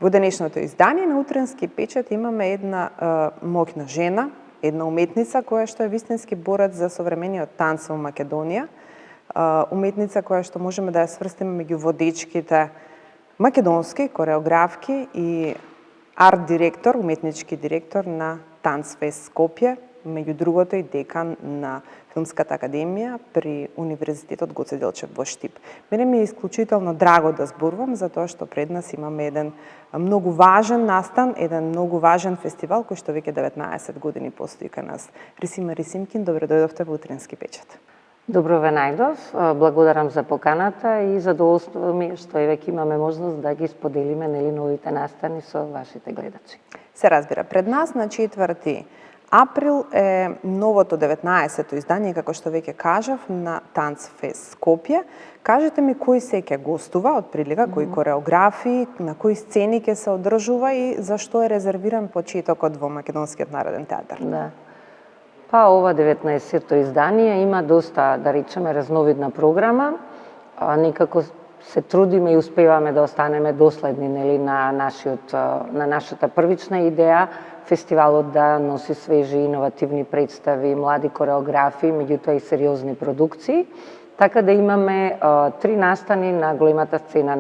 Во денешното издание на Утренски печат имаме една моќна жена, една уметница која што е вистински борец за современиот танц во Македонија, уметница која што можеме да ја сврстиме меѓу водечките македонски кореографки и арт директор, уметнички директор на Танцфест Скопје, меѓу другото и декан на Филмската академија при Универзитетот Гоце Делчев во Штип. Мене ми е исклучително драго да зборувам затоа што пред нас имаме еден многу важен настан, еден многу важен фестивал кој што веќе 19 години постои кај нас. Рисима Рисимкин, добро дојдовте во Утренски печат. Добро ве најдов, благодарам за поканата и задоволство ми е што веќе имаме можност да ги споделиме новите настани со вашите гледачи. Се разбира, пред нас на 4 април е новото 19-то издание, како што веќе кажав, на Танцфест Скопје. Кажете ми кои се ќе гостува, од прилика, кои кореографии, на кои сцени ќе се одржува и зашто е резервиран почетокот во Македонскиот народен театар? Да. Па ова 19-то издание има доста, да речеме, разновидна програма. Некако се трудиме и успеваме да останеме доследни на нашата првична идеја, фестивалот да носи свежи иновативни представи, млади кореографи, меѓутоа и сериозни продукции. Така да имаме 4 настани на големата сцена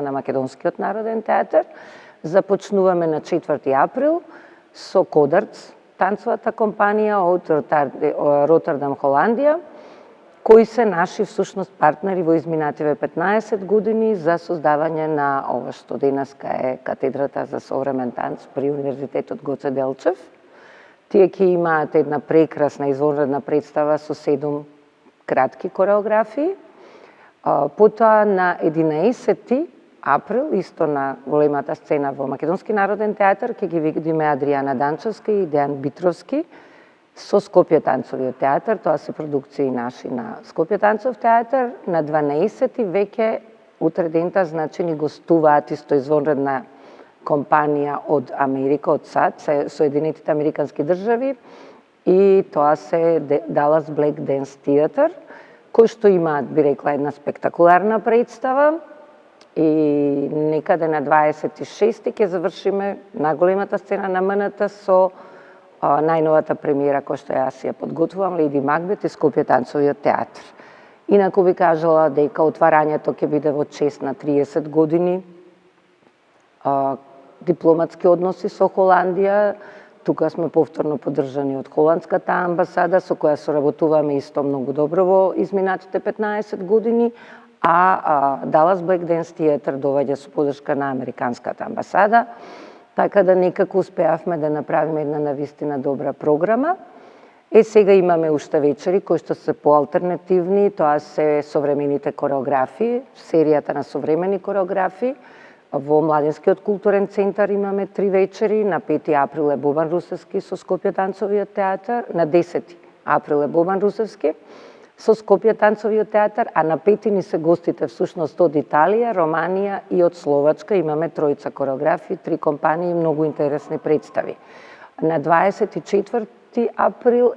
на Македонскиот народен театар. Започнуваме на 4 април со Кодарц, танцовата компанија од Роттердам, Холандија, кои се наши всушност партнери во изминативе 15 години за создавање на ова што денеска е катедрата за современ танц при Универзитетот Гоце Делчев. Тие ќе имаат една прекрасна извонредна представа со 7 кратки кореографии. Потоа на 11 април, исто на големата сцена во Македонски народен театар, ќе ги видиме Адријана Данчевска и Дејан Битровски со Скопје танцовиот театар. Тоа се продукции наши на Скопје танцов театар. На 12 веќе утре дента, значи, ни гостуваат исто извонредна компанија од Америка, од САД, Соединетите Американски држави, и тоа се Dallas Black Dance Theater, кои што имаат, би рекла, една спектакуларна представа. И некаде на 26 ќе завршиме на големата сцена на МНТ со најновата премиера која што јас ја подготвувам, Леди Макбет и Скопје танцовиот театар. Инаку би кажала дека отварањето ќе биде во чест на 30 години дипломатски односи со Холандија. Тука сме повторно поддржани од холандската амбасада, со која соработуваме исто многу добро во изминатите 15 години, а Dallas Black Dance Theater доаѓа со поддршка на американската амбасада, така да некако успеавме да направиме една навистина добра програма. Сега имаме уште вечери кои што се поалтернативни, тоа се современите кореографии, серијата на современи кореографии. Во Младенскиот културен центар имаме 3 вечери, на 5 април е Бобан Русевски со Скопје танцовиот театар, на 10 април е Бобан Русевски со Скопје танцовиот театар, а на 5 ни се гостите всушност од Италија, Романија и од Словачка. Имаме 3 кореографии, 3 компании и многу интересни представи. На 24 април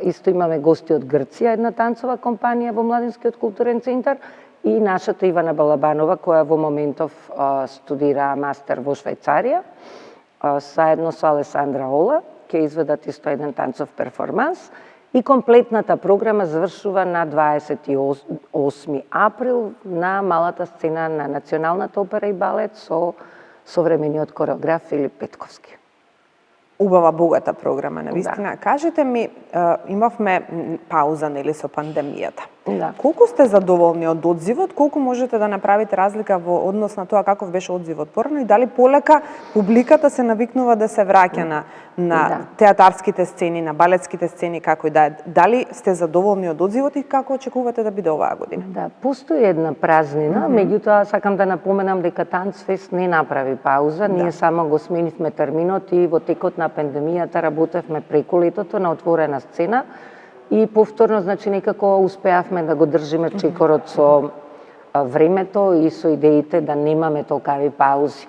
исто имаме гости од Грција, една танцова компанија во Младенскиот културен центар, и нашата Ивана Балабанова, која во моментов студира мастер во Швајцарија, заедно со Алесандра Ола, ќе изведат исто еден танцов перформанс. И комплетната програма завршува на 28 април на малата сцена на Националната опера и балет со современиот кореограф Филип Петковски. Убава, богата програма, навистина. Да. Кажете ми, имавме пауза, со пандемијата. Да. Колку сте задоволни од одзивот, колку можете да направите разлика во однос на тоа каков беше одзивот порано и дали полека публиката се навикнува да се враќа на театарските сцени, на балетските сцени, како и да е. Дали сте задоволни од одзивот и како очекувате да биде оваа година? Да, постои една празнина, меѓутоа сакам да напоменам дека Танцфест не направи пауза, ние само го сменивме терминот и во текот на пандемијата работевме преку летото на отворена сцена. И повторно, значи, некако успеавме да го држиме чекорот со времето и со идеите да немаме толкави паузи.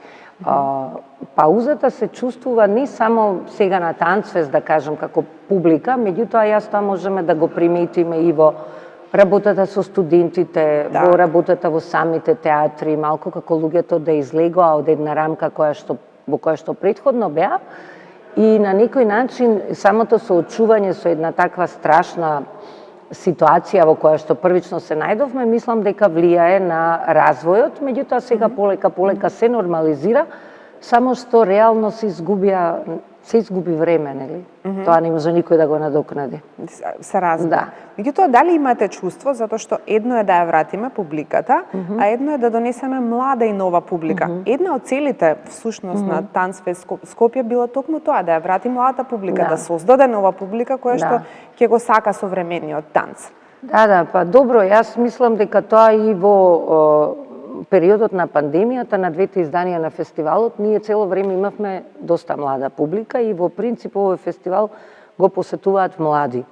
Паузата се чувствува не само сега на Танцфест, да кажем, како публика, меѓутоа јас тоа можеме да го приметиме и во работата со студентите, Да. во работата во самите театри, малку како луѓето да излегоа од една рамка во која што претходно беа, и на некој начин самото соочување со една таква страшна ситуација во која што првично се најдовме, мислам дека влијае на развојот, меѓутоа сега полека се нормализира, само што реално се изгуби време, нели? Тоа не може никој да го надокнади. Се разбира. Да. Меѓутоа, дали имате чувство, затоа што едно е да ја вратиме публиката, а едно е да донесеме млада и нова публика. Една од целите, всушност, на Танцфест Скопје било токму тоа, да ја врати младата публика, Да. да создаде нова публика која што Да. ќе го сака современиот танц. Да, па добро, јас мислам дека тоа и во периодот на пандемијата, на двете изданија на фестивалот, ние цело време имавме доста млада публика и во принцип овој фестивал го посетуваат млади.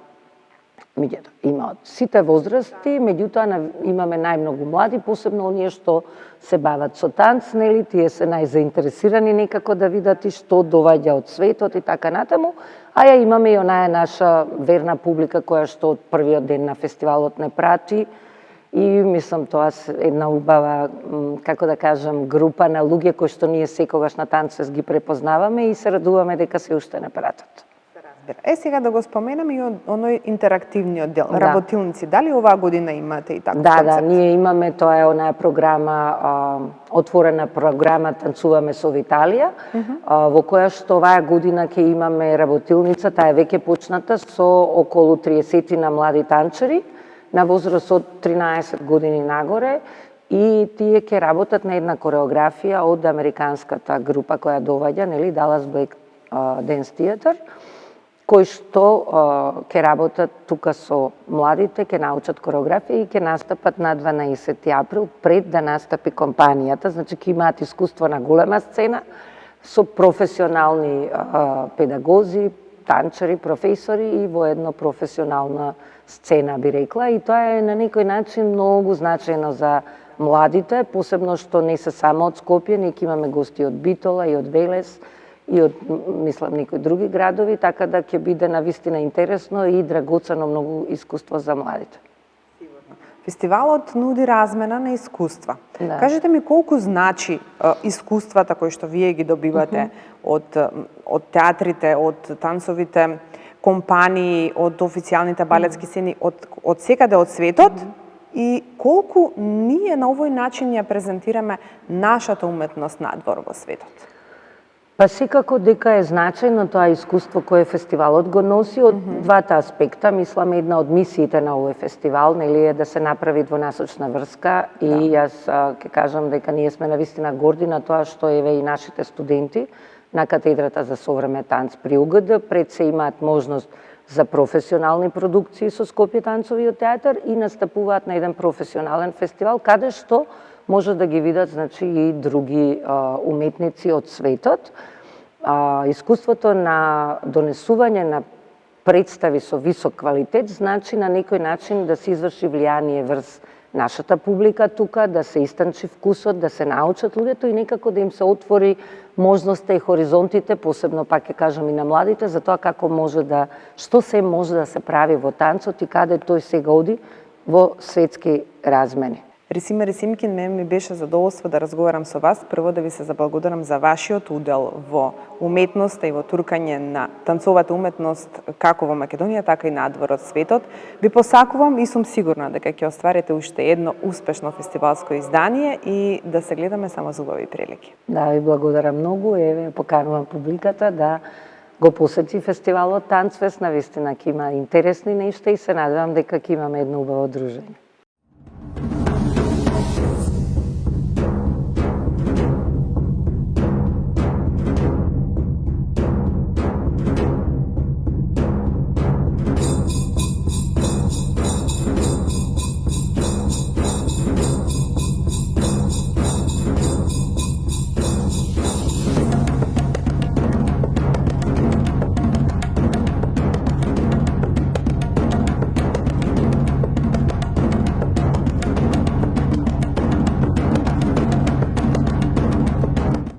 Меѓутоа, има од сите возрасти, меѓутоа имаме најмногу млади, посебно оние што се бават со танц, нели, тие се најзаинтересирани некако да видат и што доаѓа од светот и така натаму, а ја имаме и онаа наша верна публика која што од првиот ден на фестивалот не прати. И мислам тоа е една убава, како да кажам, група на луѓе кои што ние секогаш на Танцфест ги препознаваме и се радуваме дека се уште не пратат. Сега да го споменам и оној интерактивниот дел, Да. работилници. Дали оваа година имате и таков Да, концепт? ние имаме, тоа е онаа програма, отворена програма Танцуваме со Виталија, во која што оваа година ќе имаме работилница, таа е веќе почната со околу 30 на млади танчери на возраст од 13 години нагоре, и тие ќе работат на една кореографија од американската група која доаѓа, нели, Dallas Black Dance Theater, кои што ќе работат тука со младите, ќе научат кореографија и ќе настапат на 12 април пред да настапи компанијата. Значи ќе имаат искуство на голема сцена со професионални педагози, танчери, професори и во едно професионална сцена, би рекла. И тоа е на некој начин многу значајно за младите, посебно што не се само од Скопје, неки имаме гости од Битола и од Велес, и од, мислам, некои други градови, така да ќе биде навистина интересно и драгоцено многу искуство за младите. Фестивалот нуди размена на искуства. Да. Кажете ми колку значи искуствата кои што вие ги добивате од театрите, од танцовите компании, од официјалните балетски сцени, од секаде од светот, и колку ние на овој начин ја презентираме нашата уметност надвор во светот? Па секако дека е значајно тоа искуство кое фестивалот го носи од двата аспекта. Мислам, една од мисиите на овој фестивал, нели, е да се направи двонасочна врска, и јас ќе кажам дека ние сме навистина горди на тоа што еве и нашите студенти на катедрата за современ танц при УГД пред се имаат можност за професионални продукции со Скопје танцовиот театар и настапуваат на еден професионален фестивал каде што може да ги видат, значи, и други уметници од светот. Искуството на донесување на представи со висок квалитет значи на некој начин да се изврши влијание врз нашата публика тука, да се истанчи вкусот, да се научат луѓето и некако да им се отвори можноста и хоризонтите, посебно пак ќе кажам и на младите, за тоа како може да, што се може да се прави во танцот и каде тој сега оди во светски размени. Ресима Ресимкин, ми беше задоволство да разговарам со вас. Прво да ви се заблагодарам за вашиот удел во уметноста и во туркање на танцовата уметност како во Македонија, така и надвор од светот. Ви посакувам и сум сигурна дека ќе остварите уште едно успешно фестивалско издание и да се гледаме само за убави прилики. Да, ви благодарам многу. Еве, поканувам публиката да го посети фестивалот Танцфест. Навистина ќе има интересни нешта и се надевам дека ќе имаме едно убаво дружење.